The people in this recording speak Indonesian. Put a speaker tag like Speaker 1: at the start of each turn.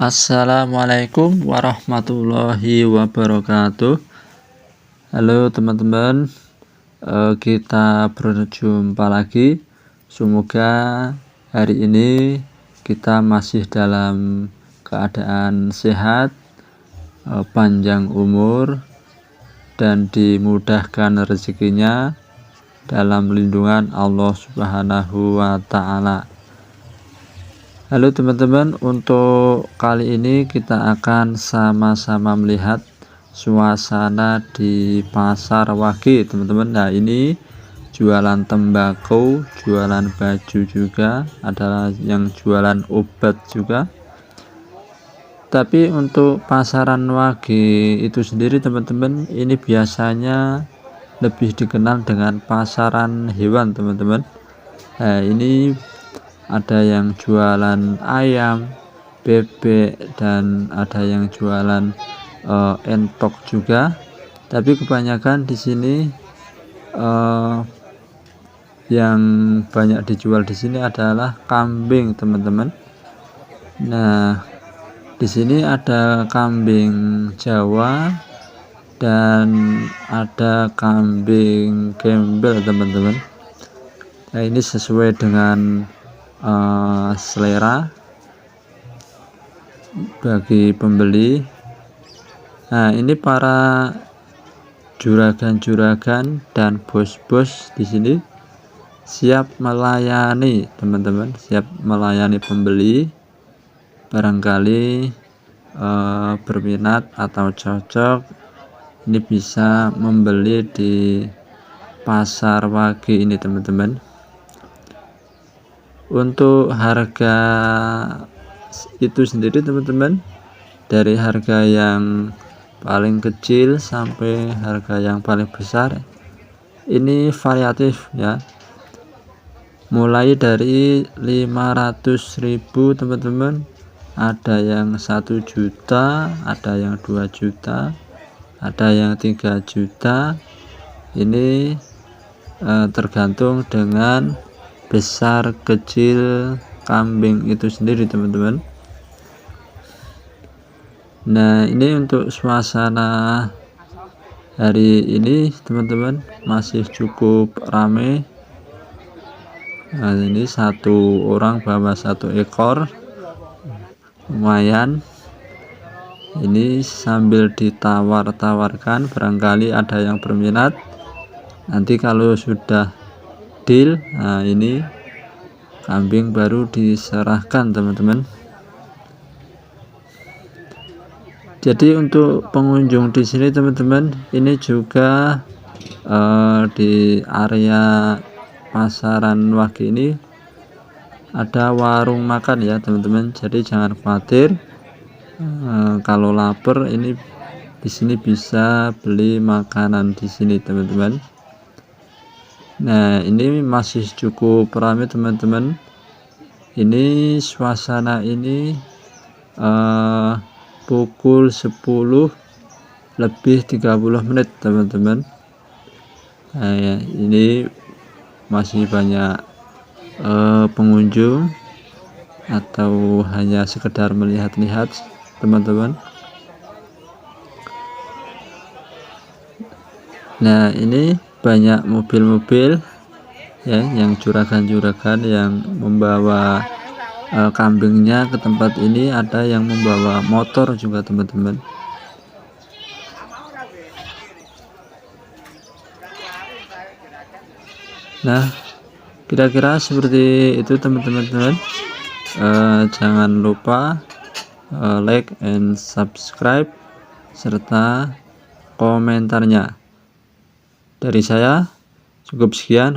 Speaker 1: Assalamualaikum warahmatullahi wabarakatuh. Halo teman-teman, kita berjumpa lagi. Semoga hari ini kita masih dalam keadaan sehat, panjang umur, dan dimudahkan rezekinya dalam lindungan Allah Subhanahu wa Ta'ala. Halo teman-teman, untuk kali ini kita akan sama-sama melihat suasana di pasar Wage teman-teman. Nah, ini jualan tembakau, jualan baju juga, ada yang jualan obat juga. Tapi untuk pasaran Wage itu sendiri teman-teman, ini biasanya lebih dikenal dengan pasaran hewan teman-teman. Nah, ini ada yang jualan ayam, bebek, dan ada yang jualan entok juga. Tapi kebanyakan di sini yang banyak dijual di sini adalah kambing teman-teman. Nah, di sini ada kambing Jawa dan ada kambing gembel teman-teman. Nah, ini sesuai dengan selera bagi pembeli. Nah, ini para juragan-juragan dan bos-bos di sini siap melayani teman-teman, siap melayani pembeli. Barangkali berminat atau cocok, ini bisa membeli di pasar Wage ini teman-teman. Untuk harga itu sendiri teman-teman, dari harga yang paling kecil sampai harga yang paling besar ini variatif ya, mulai dari 500.000 teman-teman, ada yang 1 juta, ada yang 2 juta, ada yang 3 juta. Ini tergantung dengan besar kecil kambing itu sendiri teman-teman. Nah, ini untuk suasana hari ini teman-teman masih cukup ramai. Nah, ini satu orang bawa 1 ekor, lumayan. Ini sambil ditawar-tawarkan, barangkali ada yang berminat. Nanti kalau sudah deal, nah ini kambing baru diserahkan teman-teman. Jadi untuk pengunjung di sini teman-teman, ini juga di area pasaran Wage ini ada warung makan ya teman-teman. Jadi jangan khawatir, kalau lapar ini di sini bisa beli makanan di sini teman-teman. Nah, ini masih cukup ramai teman-teman. Ini suasana ini pukul 10 lebih 30 menit teman-teman. Nah, ya, ini masih banyak pengunjung atau hanya sekedar melihat-lihat teman-teman. Nah, ini banyak mobil-mobil ya, yang juragan-juragan yang membawa kambingnya ke tempat ini. Ada yang membawa motor juga teman-teman. Nah, kira-kira seperti itu teman-teman. Jangan lupa like and subscribe serta komentarnya. Dari saya cukup sekian.